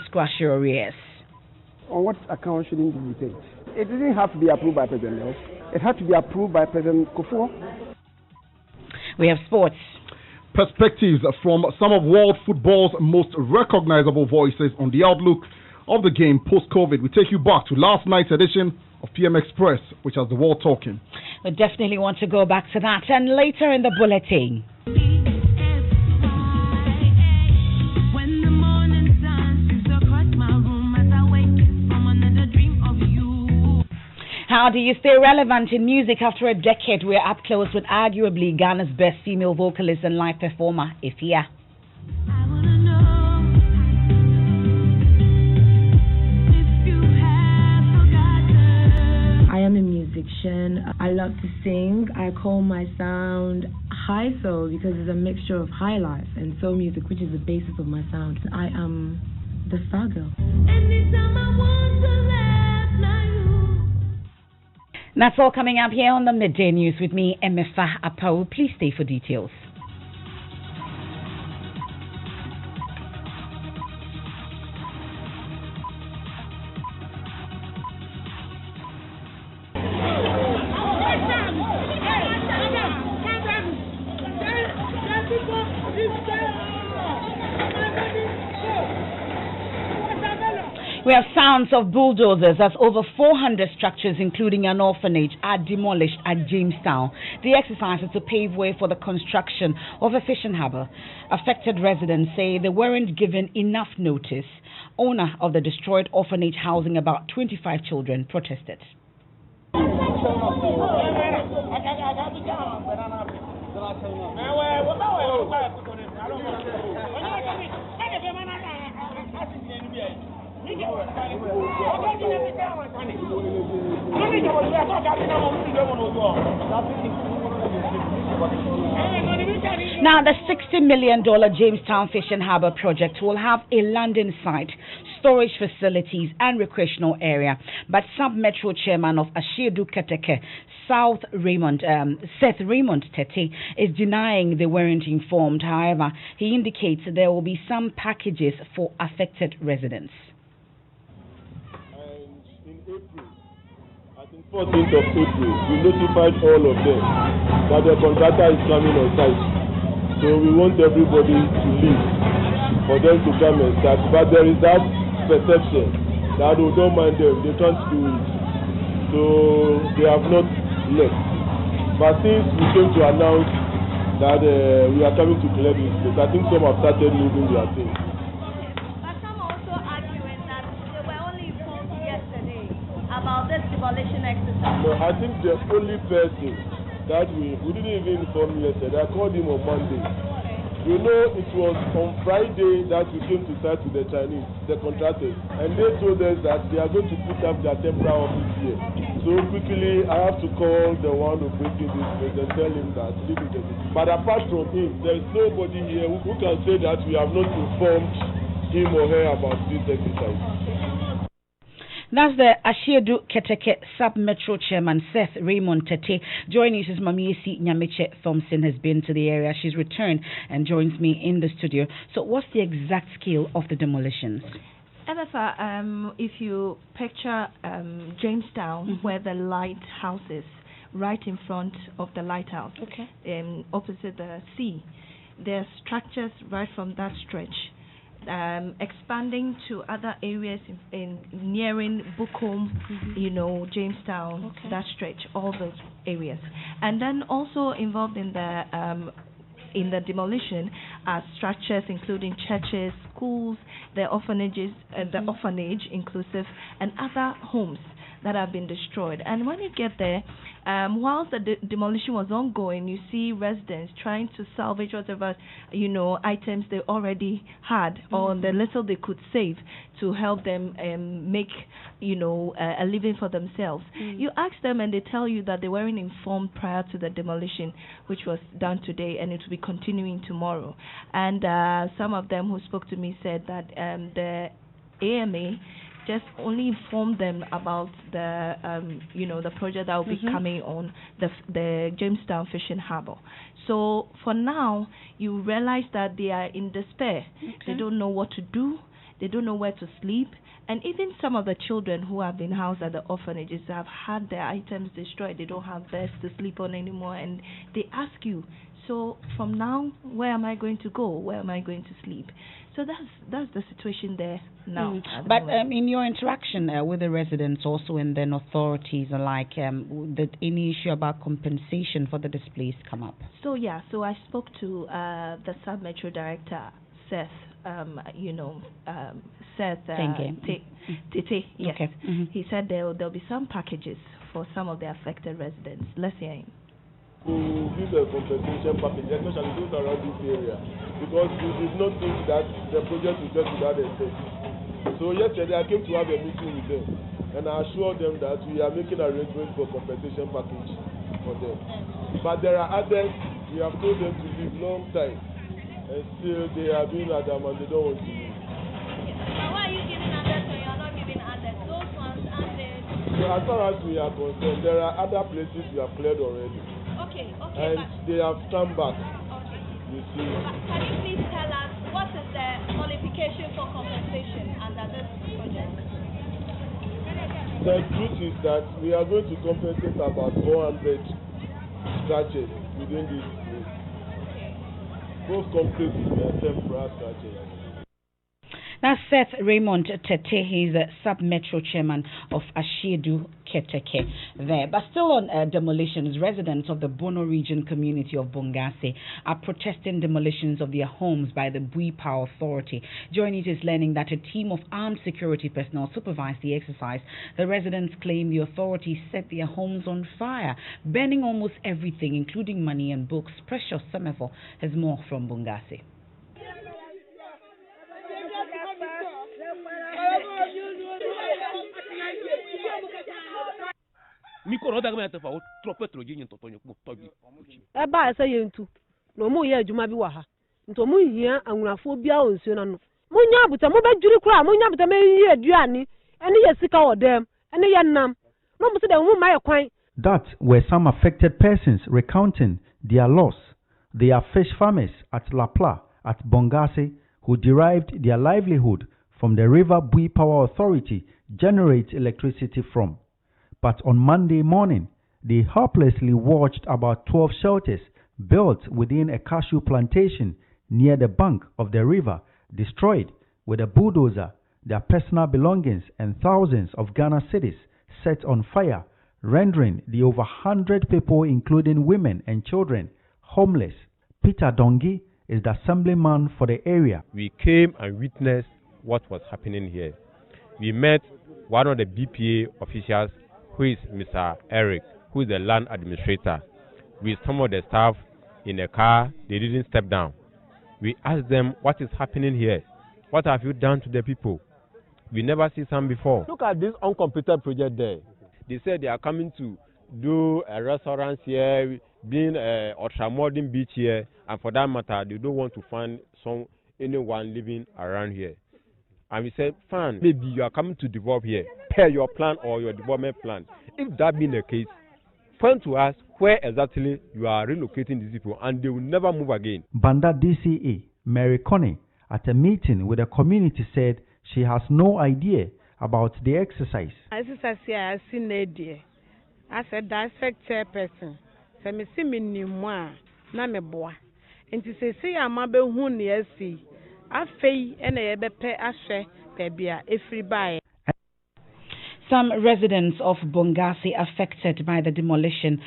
squash your arrears. On what account shouldn't it be paid? It didn't have to be approved by President Mills. It had to be approved by President Kufuor. We have sports. Perspectives from some of world football's most recognizable voices on the outlook of the game post-COVID. We take you back to last night's edition of PM Express, which has the world talking. We definitely want to go back to that. And later in the bulletin, how do you stay relevant in music after a decade? We're up close with arguably Ghana's best female vocalist and live performer, Ifia. I am a musician. I love to sing. I call my sound high soul because it's a mixture of high life and soul music, which is the basis of my sound. I am the star girl. Anytime I want to laugh, now you. That's all coming up here on the Midday News with me, Emefa Apawu. Please stay for details. We have sounds of bulldozers as over 400 structures, including an orphanage, are demolished at Jamestown. The exercise is to pave way for the construction of a fishing harbour. Affected residents say they weren't given enough notice. Owner of the destroyed orphanage housing about 25 children protested. Now, the $60 million Jamestown Fishing Harbour project will have a landing site, storage facilities and recreational area. But Sub-Metro Chairman of Asiedu Keteke, Seth Raymond Tete, is denying they weren't informed. However, he indicates there will be some packages for affected residents. 14th of April, we notified all of them that the contractor is coming on site. So we want everybody to leave for them to come and start. But there is that perception that we don't mind them, they can't do it. So they have not left. But since we came to announce that we are coming to collect this place, I think some have started moving their things. About this demolition exercise? No, I think the only person that we didn't even inform yesterday, I called him on Monday. You know, it was on Friday that we came to start with the Chinese, the contractors, and they told us that they are going to put up their temporary office here. So quickly, I have to call the one operating this place and tell him that this is the thing. But apart from him, there is nobody here who can say that we have not informed him or her about this exercise. That's the Asiedu Keteke Sub-Metro Chairman Seth Raymond Tete. Joining us is Mamiesi Nyameche Thompson has been to the area. She's returned and joins me in the studio. So what's the exact scale of the demolitions? Emefa, if you picture Jamestown, where the lighthouse is, right in front of the lighthouse, opposite the sea, there are structures right from that stretch. Expanding to other areas in nearing Bukom, Jamestown, that stretch, all those areas, and then also involved in the demolition are structures including churches, schools, the orphanages, the orphanage inclusive, and other homes that have been destroyed. And when you get there, whilst the demolition was ongoing, you see residents trying to salvage whatever items they already had or the little they could save to help them make a living for themselves. You ask them and they tell you that they weren't informed prior to the demolition, which was done today, and it will be continuing tomorrow. And some of them who spoke to me said that the AMA just only informed them about the the project that will be coming on the Jamestown Fishing Harbour. So for now, you realize that they are in despair. They don't know what to do. They don't know where to sleep. And even some of the children who have been housed at the orphanages have had their items destroyed. They don't have beds to sleep on anymore. And they ask you, so from now, where am I going to go? Where am I going to sleep? So that's the situation there now. But in your interaction with the residents also and then authorities alike, did any issue about compensation for the displaced come up? So I spoke to the Sub-Metro Director, Seth, Seth Tete, yes. Okay. He said there'll be some packages for some of the affected residents. Let's hear him. To give a compensation package, especially those around this area, because we did not think that the project would get to that extent. So yesterday I came to have a meeting with them, and I assured them that we are making arrangements for compensation package for them. But there are others, we have told them to leave long time, and still they are being adamant, they don't want to leave. But why are you giving others when you are not giving others? Those ones aren't there. So as far as we are concerned, there are other places we have cleared already. Okay, And they have come back. Okay. You see. Can you please tell us what is the qualification for compensation under this project? The truth is that we are going to compensate about 400 structures within this place. Okay. Both complete and temporary structures. That's Seth Raymond Tete. He's a sub-metro chairman of Ashiedu Keteke there. But still on demolitions, residents of the Bono region community of Bongase are protesting demolitions of their homes by the Buipa Authority. Joining it is learning that a team of armed security personnel supervised the exercise. The residents claim the authority set their homes on fire, burning almost everything, including money and books. Precious Semevo has more from Bongase. Eba asa yentu no mu ye adwuma bi wa ha nto mu hia anwurafo bia onsuo na no mu nya abuta mu bejuri kura mu nya abuta me yi aduani ene ye sika odem ene ye nam no mu se de mu ma ye kwan. That were some affected persons recounting their loss. They are fish farmers at Lapla at Bongase who derived their livelihood from the river Buipa Authority generates electricity from. But on Monday morning, they helplessly watched about 12 shelters built within a cashew plantation near the bank of the river destroyed with a bulldozer, their personal belongings and thousands of Ghana cedis set on fire, rendering the over 100 people, including women and children, homeless. Peter Dongi is the assemblyman for the area. We came and witnessed what was happening here. We met one of the BPA officials, who is Mr. Eric, who is the land administrator, with some of the staff in a car. They didn't step down. We asked them, what is happening here? What have you done to the people? We never see some before. Look at this uncompleted project there. They said they are coming to do a restaurant here, being a ultra-modern beach here, and for that matter, they don't want to find anyone living around here. And we said, fine, maybe you are coming to develop here, per your plan or your development plan. If that being the case, point to us where exactly you are relocating these people, and they will never move again. Banda DCE, Mary Coney, at a meeting with the community said she has no idea about the exercise. Exercise here, I see Nadia. As a district chairperson, so me see me ni moi, na me boa. And to say I'm a be who near see. Afei ene yebepe ahwe bebia efribae. Some residents of Bongase affected by the demolition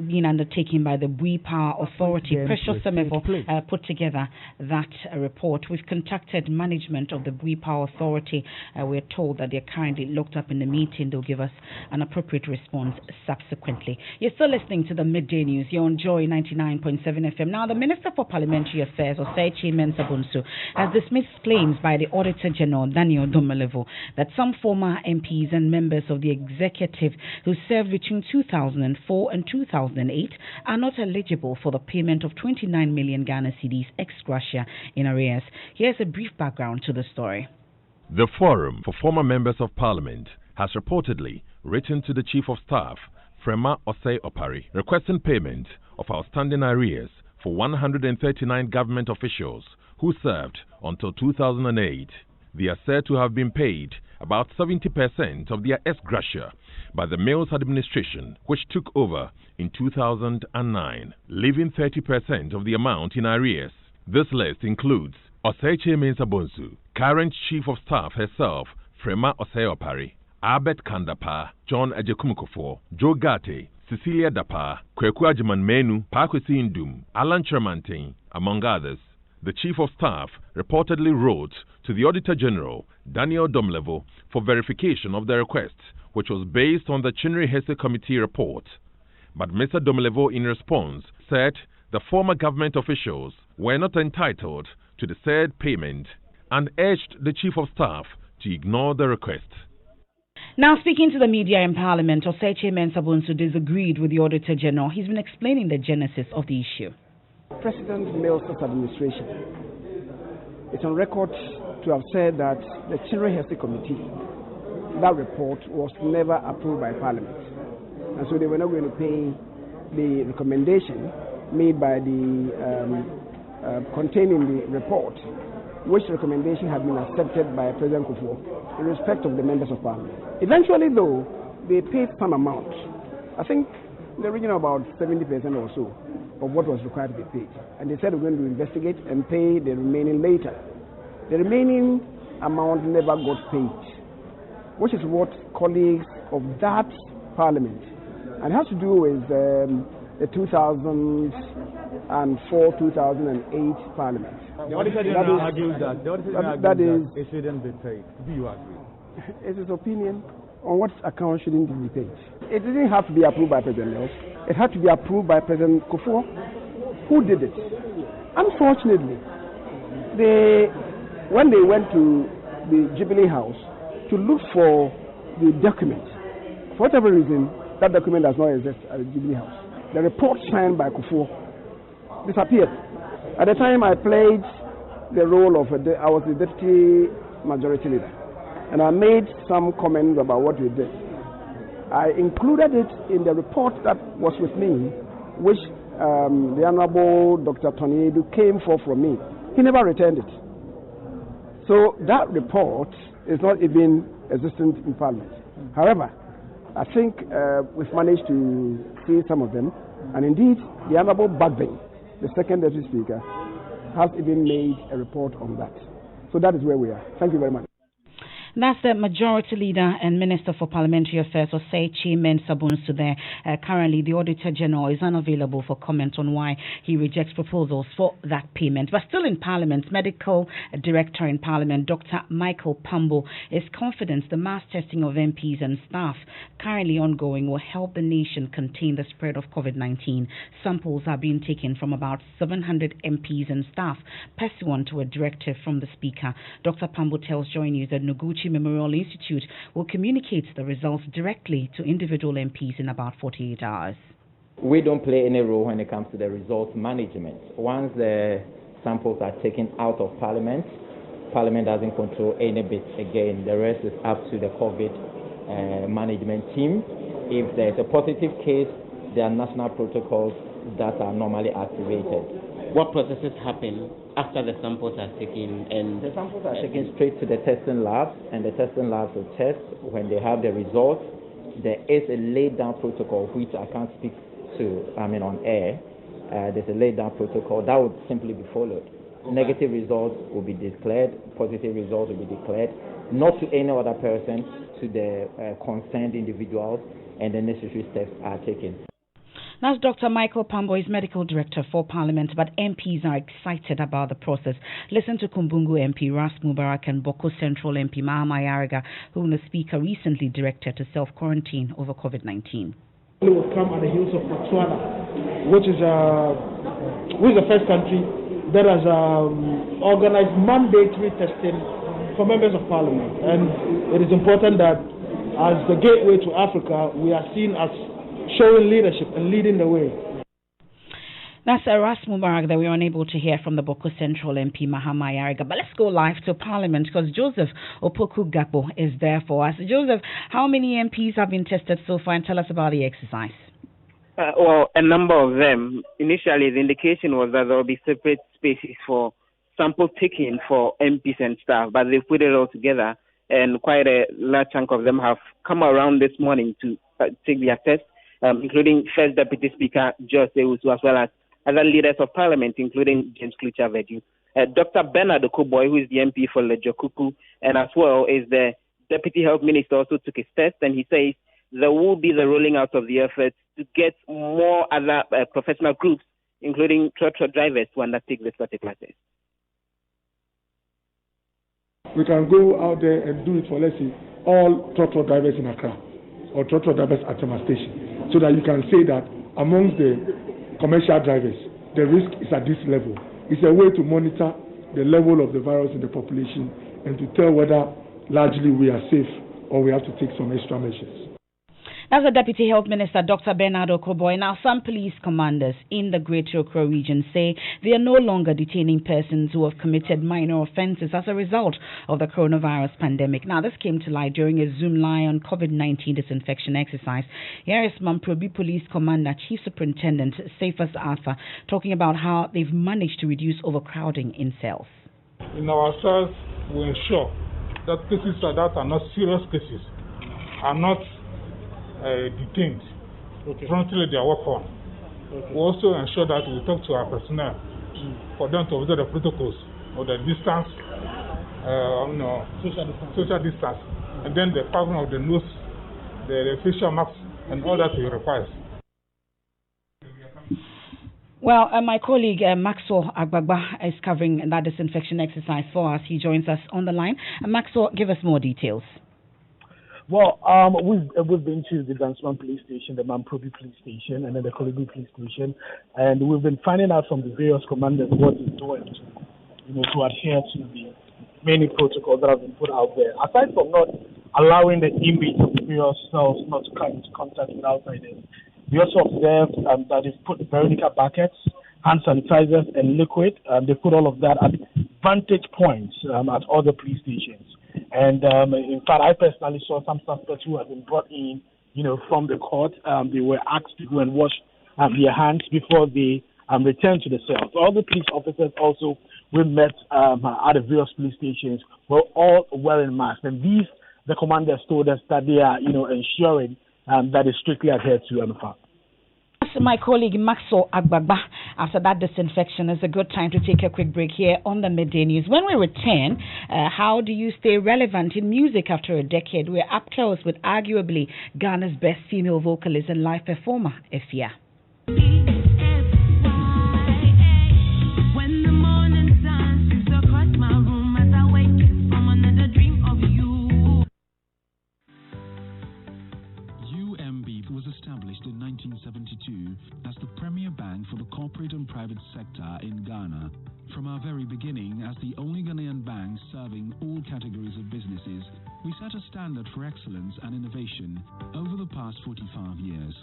being undertaken by the Buipa Authority. Precious Semevo put together that report. We've contacted management of the Buipa Authority. We're told that they're currently locked up in the meeting. They'll give us an appropriate response subsequently. You're still listening to the Midday News. You're on Joy 99.7 FM. Now, the Minister for Parliamentary Affairs, Osei Mensah-Bonsu, has dismissed claims by the Auditor General, Daniel Domelevo, that some former MPs and members of the executive who served between 2004 and 2008 are not eligible for the payment of 29 million Ghana cedis ex gratia in arrears. Here's a brief background to the story. The Forum for Former Members of Parliament has reportedly written to the Chief of Staff, Frema Osei Opari, requesting payment of outstanding arrears for 139 government officials who served until 2008. They are said to have been paid about 70% of their ex-gratia by the Mills administration, which took over in 2009, leaving 30% of the amount in arrears. This list includes Oseche Mensah-Bonsu, current Chief of Staff herself, Frema Osei-Opare, Albert Kandapa, John Ajekumukofo, Joe Gate, Cecilia Dapa, Kweku Ajiman Menu, Pakwesi Indum, Alan Chermantin, among others. The Chief of Staff reportedly wrote to the Auditor General, Daniel Domlevo, for verification of the request, which was based on the Chinri Hesse Committee report. But Mr. Domlevo, in response, said the former government officials were not entitled to the said payment and urged the Chief of Staff to ignore the request. Now, speaking to the media in Parliament, Oseche Mensah-Bonsu disagreed with the Auditor General. He's been explaining the genesis of the issue. President Mills' administration is on record to have said that the Chinri Hesse Committee, that report was never approved by Parliament. And so they were not going to pay the recommendation made by the containing the report, which recommendation had been accepted by President Kufuor in respect of the members of Parliament. Eventually, though, they paid some amount. I think in the region of about 70% or so of what was required to be paid. And they said we're going to investigate and pay the remaining later. The remaining amount never got paid, which is what colleagues of that Parliament, and it has to do with the 2004-2008 Parliament. The Auditor General argues that it shouldn't be paid. Do you agree? It's his opinion on what account shouldn't be paid. It didn't have to be approved by President Mills. It had to be approved by President Kufuor, who did it. Unfortunately, when they went to the Jubilee House to look for the document, for whatever reason, that document does not exist at the Jubilee House. The report signed by Kufuor disappeared. At the time, I played the role of I was the deputy majority leader, and I made some comments about what we did. I included it in the report that was with me, which the Honorable Dr. Tony Edu came for from me. He never returned it. So that report is not even existent in Parliament. However, I think we've managed to see some of them, and indeed, the Honorable Bagbin, the second deputy speaker, has even made a report on that. So that is where we are. Thank you very much. That's the Majority Leader and Minister for Parliamentary Affairs, Oseche Mensah-Bonsu there. Currently, the Auditor General is unavailable for comment on why he rejects proposals for that payment. But still in Parliament, Medical Director in Parliament, Dr. Michael Pambo, is confident the mass testing of MPs and staff currently ongoing will help the nation contain the spread of COVID-19. Samples are being taken from about 700 MPs and staff, pursuant to a directive from the Speaker. Dr. Pambo tells Joy News that Noguchi Memorial Institute will communicate the results directly to individual MPs in about 48 hours. We don't play any role when it comes to the results management. Once the samples are taken out of Parliament, Parliament doesn't control any bit again. The rest is up to the COVID management team. If there's a positive case, there are national protocols that are normally activated. What processes happen after the samples are taken? And the samples are taken straight to the testing labs, and the testing labs will test. When they have the results, there is a laid down protocol which I can't speak to, on air. There's a laid down protocol that would simply be followed. Negative results will be declared, positive results will be declared, not to any other person, to the concerned individuals, and the necessary steps are taken. That's Dr. Michael Pambo, is Medical Director for Parliament, but MPs are excited about the process. Listen to Kumbungu MP Ras Mubarak and Boko Central MP Mahama Yariga, whom the Speaker recently directed to self-quarantine over COVID-19. It will come at the heels of Botswana, which is the first country that has organized mandatory testing for members of Parliament. And it is important that as the gateway to Africa, we are seen as showing leadership and leading the way. That's Ras Mubarak that we were unable to hear from the Boko Central MP Mahama Yariga. But let's go live to Parliament because Joseph Opoku Gakpo is there for us. Joseph, how many MPs have been tested so far, and tell us about the exercise? Well, a number of them. Initially, the indication was that there will be separate spaces for sample taking for MPs and staff, but they've put it all together, and quite a large chunk of them have come around this morning to take their test, including First Deputy Speaker George Ewusu, as well as other leaders of Parliament, including James Klutcha-Vedu. Dr. Bernard Okoboy, who is the MP for Lejokuku, and as well is the Deputy Health Minister, also took his test, and he says there will be the rolling out of the efforts to get more other professional groups, including tractor drivers, to undertake this particular test. We can go out there and do it for, let's say, all tractor drivers in Accra or tractor drivers at Tema Station, so that you can say that amongst the commercial drivers, the risk is at this level. It's a way to monitor the level of the virus in the population and to tell whether largely we are safe or we have to take some extra measures. That's the Deputy Health Minister, Dr. Bernard Okoboy. Now, some police commanders in the Greater Accra region say they are no longer detaining persons who have committed minor offences as a result of the coronavirus pandemic. Now, this came to light during a Zoom live on COVID-19 disinfection exercise. Here is Mamprobi Police Commander Chief Superintendent Cephas Arthur talking about how they've managed to reduce overcrowding in cells. In our cells, we ensure that cases like that are not serious cases, are not detained. Promptly they are worked on. We also ensure that we talk to our personnel for them to observe the protocols of the distance, social distance, and then the covering of the nose, the facial masks, and all that we require. Well, my colleague Maxwell Agbagba is covering that disinfection exercise for us. He joins us on the line. Maxwell, give us more details. Well, we've been to the Dansman Police Station, the Mamprobi Police Station, and then the Kolibu Police Station, and we've been finding out from the various commanders what they're doing to adhere to the many protocols that have been put out there. Aside from not allowing the inmates of the various cells not to come into contact with outsiders, we also observed that they've put Veronica buckets, hand sanitizers, and liquid. They put all of that at vantage points at other police stations. And in fact, I personally saw some suspects who had been brought in, from the court. They were asked to go and wash their hands before they returned to the cells. All the police officers also we met at the various police stations were all wearing masks. And the commanders told us that they are, ensuring that is strictly adhered to Emefa. My colleague Maxwell Agbagba, after that disinfection, is a good time to take a quick break here on the Midday News. When we return, how do you stay relevant in music after a decade? We're up close with arguably Ghana's best female vocalist and live performer, Efia. Established in 1972 as the premier bank for the corporate and private sector in Ghana. From our very beginning, as the only Ghanaian bank serving all categories of businesses, we set a standard for excellence and innovation. Over the past 45 years,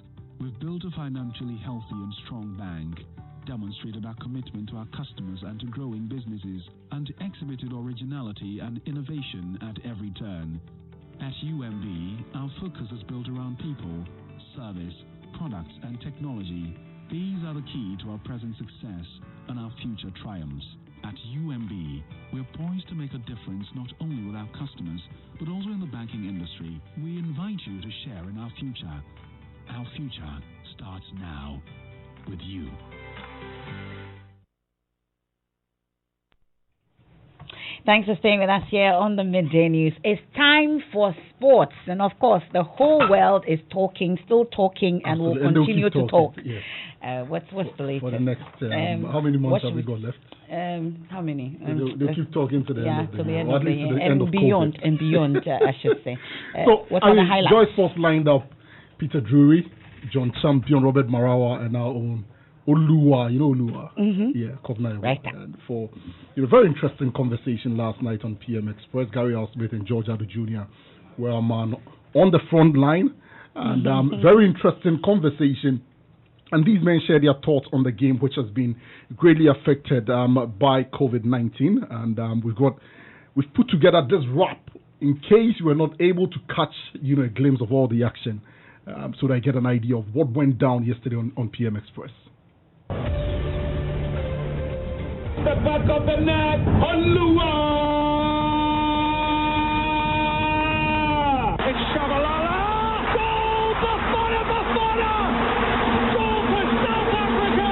we've built a financially healthy and strong bank, demonstrated our commitment to our customers and to growing businesses, and exhibited originality and innovation at every turn. At UMB, our focus is built around people, service, products, and technology. These are the key to our present success and our future triumphs. At UMB, we're poised to make a difference not only with our customers, but also in the banking industry. We invite you to share in our future. Our future starts now with you. Thanks for staying with us here on the Midday News. It's time for sports. And of course, the whole world is talking, still talking, and will continue to talk. Yes. What's the latest? For the next, how many months have we got left? How many? They'll keep talking to the end of the year. Or at least to the end of COVID. And beyond, I should say. So, what are the highlights? Joy Sports lined up Peter Drury, John Champion, Robert Marawa, and our own Oluwa, Oluwa, Kovna, right. And for a very interesting conversation last night on PM Express. Gary Al-Smith and George Adu Jr. were a man on the front line, and very interesting conversation. And these men share their thoughts on the game, which has been greatly affected by COVID-19. And we've put together this wrap in case you were not able to catch a glimpse of all the action, so that I get an idea of what went down yesterday on PM Express. The back of the net. Olua! It's Shabalala! Goal! Bafana! Goal for South Africa!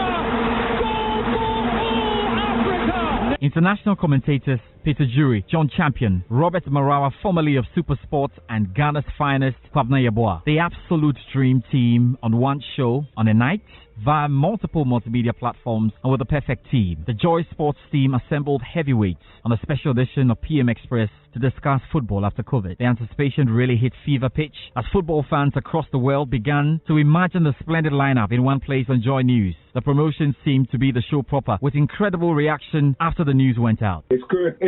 Goal for all Africa! International commentators Peter Jury, John Champion, Robert Marawa, formerly of Super Sports, and Ghana's finest, Kwabena Yeboah. The absolute dream team on one show on a night via multiple multimedia platforms and with the perfect team. The Joy Sports team assembled heavyweights on a special edition of PM Express to discuss football after COVID. The anticipation really hit fever pitch as football fans across the world began to imagine the splendid lineup in one place on Joy News. The promotion seemed to be the show proper, with incredible reaction after the news went out. It's good.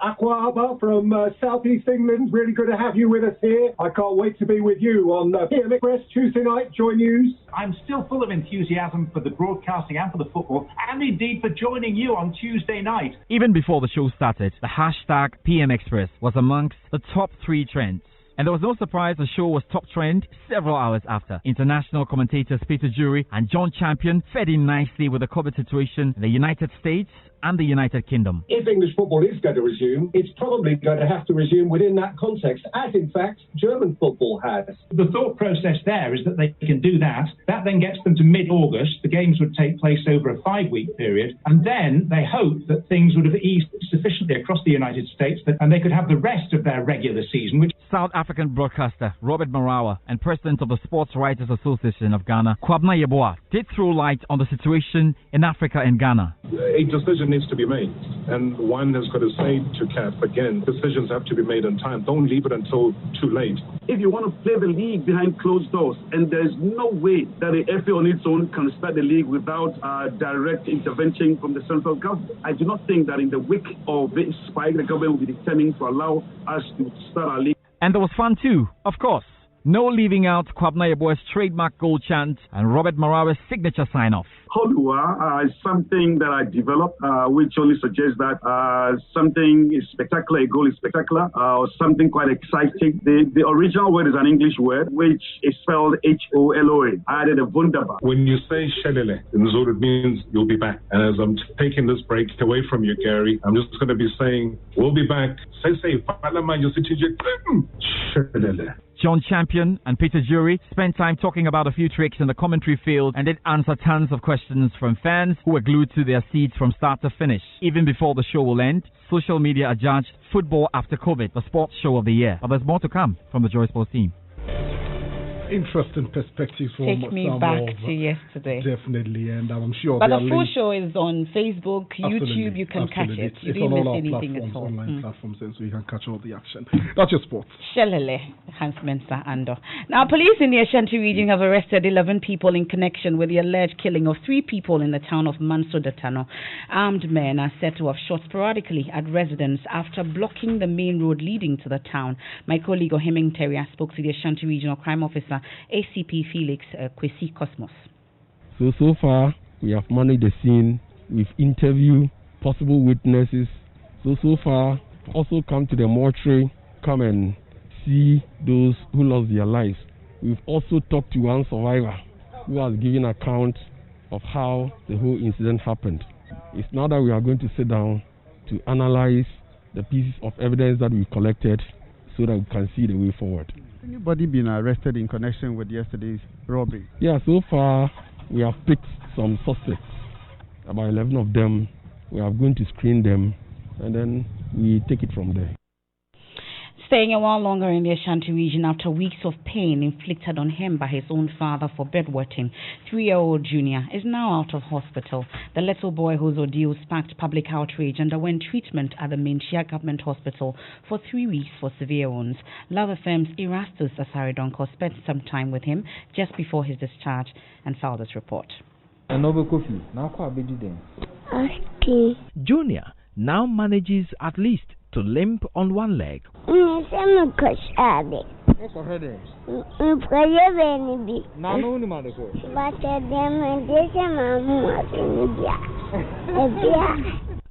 Aquaba from Southeast England. Really good to have you with us here. I can't wait to be with you on PM Express Tuesday night, Joy News. I'm still full of enthusiasm for the broadcasting and for the football, and indeed for joining you on Tuesday night. Even before the show started, the hashtag PM Express was amongst the top 3 trends. And there was no surprise the show was top trend several hours after. International commentators Peter Jury and John Champion fed in nicely with the COVID situation in the United States and the United Kingdom. If English football is going to resume, it's probably going to have to resume within that context, as in fact German football has. The thought process there is that they can do that. That then gets them to mid-August. The games would take place over a 5-week period. And then they hope that things would have eased sufficiently across the United States and they could have the rest of their regular season. South African broadcaster Robert Marawa and president of the Sports Writers Association of Ghana, Kwabena Yeboah, did throw light on the situation in Africa and Ghana. A decision needs to be made, and one has got to say to CAF, again, decisions have to be made on time. Don't leave it until too late. If you want to play the league behind closed doors, and there's no way that the FA on its own can start the league without direct intervention from the central government, I do not think that in the wake of this spike, the government will be determined to allow us to start our league. And there was fun too, of course. No leaving out Kwabena Yeboah's trademark goal chant and Robert Marawa's signature sign-off. Holua is something that I developed, which only suggests that something is spectacular, a goal is spectacular, or something quite exciting. The original word is an English word, which is spelled H-O-L-O-A. I added a wunderbar. When you say Shelele, in Zulu it means you'll be back. And as I'm taking this break away from you, Gary, I'm just going to be saying, we'll be back. Say, Shelele. John Champion and Peter Jury spent time talking about a few tricks in the commentary field and did answer tons of questions from fans who were glued to their seats from start to finish. Even before the show will end, social media adjudged Football After COVID the sports show of the year. But there's more to come from the Joy Sports team. Interesting perspectives from Take me back to yesterday. Definitely, and I'm sure. But the full show is on Facebook, YouTube. You can catch it. You didn't miss anything at all. Online platforms, and so you can catch all the action. That's your sports. Shelele, Hans Mensa Ando. Now, police in the Ashanti region have arrested 11 people in connection with the alleged killing of 3 people in the town of Manso Datano. Armed men are said to have shot sporadically at residents after blocking the main road leading to the town. My colleague Oheming Teria spoke to the Ashanti Regional Crime Officer, ACP Felix Kwesi Cosmos. So far, we have managed the scene. We've interviewed possible witnesses. So far, also come to the mortuary, come and see those who lost their lives. We've also talked to one survivor who has given account of how the whole incident happened. It's now that we are going to sit down to analyze the pieces of evidence that we collected so that we can see the way forward. Anybody been arrested in connection with yesterday's robbery? Yeah, so far we have picked some suspects, about 11 of them. We are going to screen them and then we take it from there. Staying a while longer in the Ashanti region after weeks of pain inflicted on him by his own father for bedwetting, 3-year-old Junior is now out of hospital. The little boy whose ordeal sparked public outrage underwent treatment at the Menchia Government Hospital for 3 weeks for severe wounds. Love FM's Erastus Asaridonko spent some time with him just before his discharge and filed this report. Junior now manages at least to limp on one leg.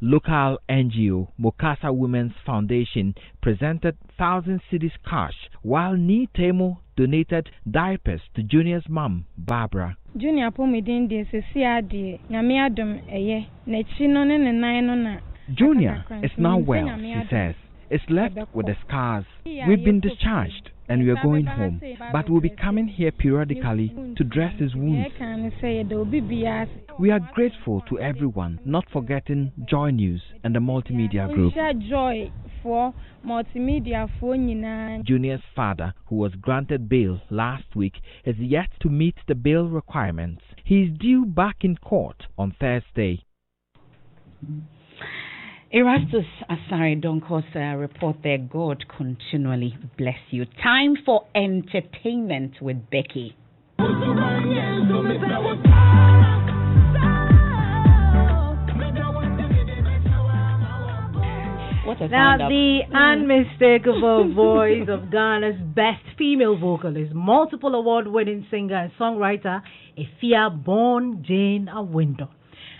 Local NGO Mokasa Women's Foundation presented 1,000 cedis cash, while Ni Temo donated diapers to Junior's mom, Barbara. Junior Pomidin de Ceciadi, Yamiadum, Eye, Nechino, na. Junior is now well, she says. Is left with the scars. We've been discharged and we are going home, but we'll be coming here periodically to dress his wounds. We are grateful to everyone, not forgetting Joy News and the multimedia group. Joy for multimedia for Junior's father, who was granted bail last week, is yet to meet the bail requirements. He is due back in court on Thursday. Erastus Asari Donko's report there. God continually bless you. Time for entertainment with Becky. Now, the unmistakable voice of Ghana's best female vocalist, multiple award-winning singer and songwriter, Efia born Jane Awindo.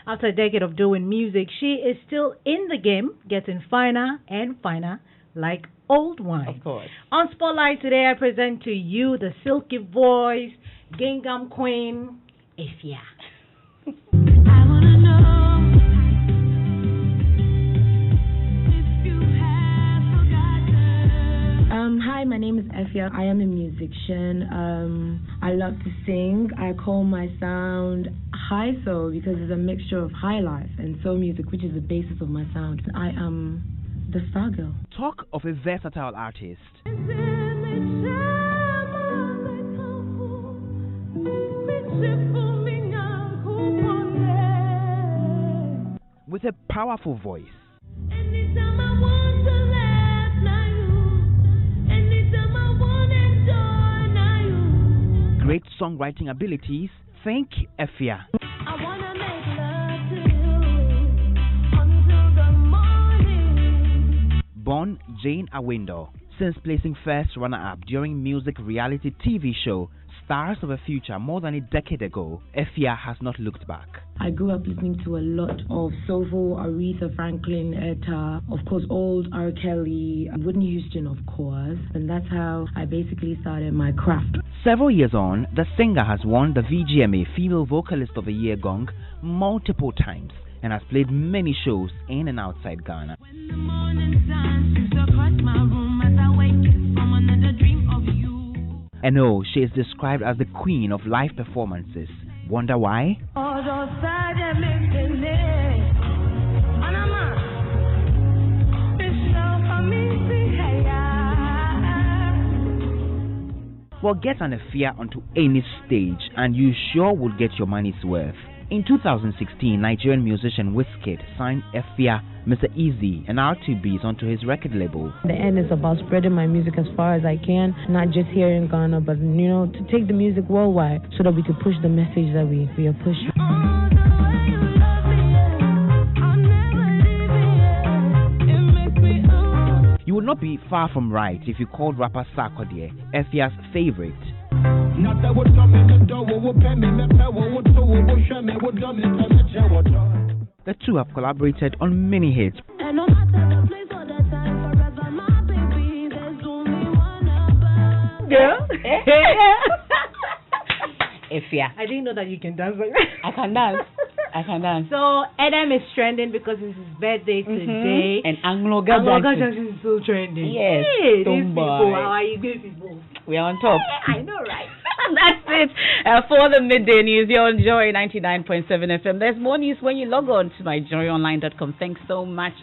After a decade of doing music, she is still in the game, getting finer and finer, like old wine. Of course. On Spotlight today, I present to you the silky voice, Gingham Queen, Efia. Hi, my name is Efia. I am a musician. I love to sing. I call my sound high soul because it's a mixture of high life and soul music, which is the basis of my sound. I am the star girl. Talk of a versatile artist. With a powerful voice. Great songwriting abilities. Think Efia. Born Jane Awindo. Since placing first runner-up during music reality TV show Stars of a Future more than a decade ago, Efia has not looked back. I grew up listening to a lot of soulful, Aretha Franklin, Etta, of course old R. Kelly, Whitney Houston, of course, and that's how I basically started my craft. Several years on, the singer has won the VGMA Female Vocalist of the Year gong multiple times and has played many shows in and outside Ghana. And oh, she is described as the queen of live performances. Wonder why? Well, get an Efia onto any stage and you sure will get your money's worth. In 2016, Nigerian musician Wizkid signed Efia, Mr. Easy, and R2Bs onto his record label. The end is about spreading my music as far as I can, not just here in Ghana, but to take the music worldwide so that we can push the message that we are pushing. You would not be far from right if you called rapper Sarkodie Efia's favorite. The two have collaborated on many hits. Girl? Efia. I didn't know that you can dance like that. I can dance. So Adam is trending because it's his birthday today. And Anglo-Ga dancing is so trending. Yes. Hey, these people, how are you good people? We are on top. I know, right? That's it for the midday news. You're on Joy 99.7 FM. There's more news when you log on to myjoyonline.com. Thanks so much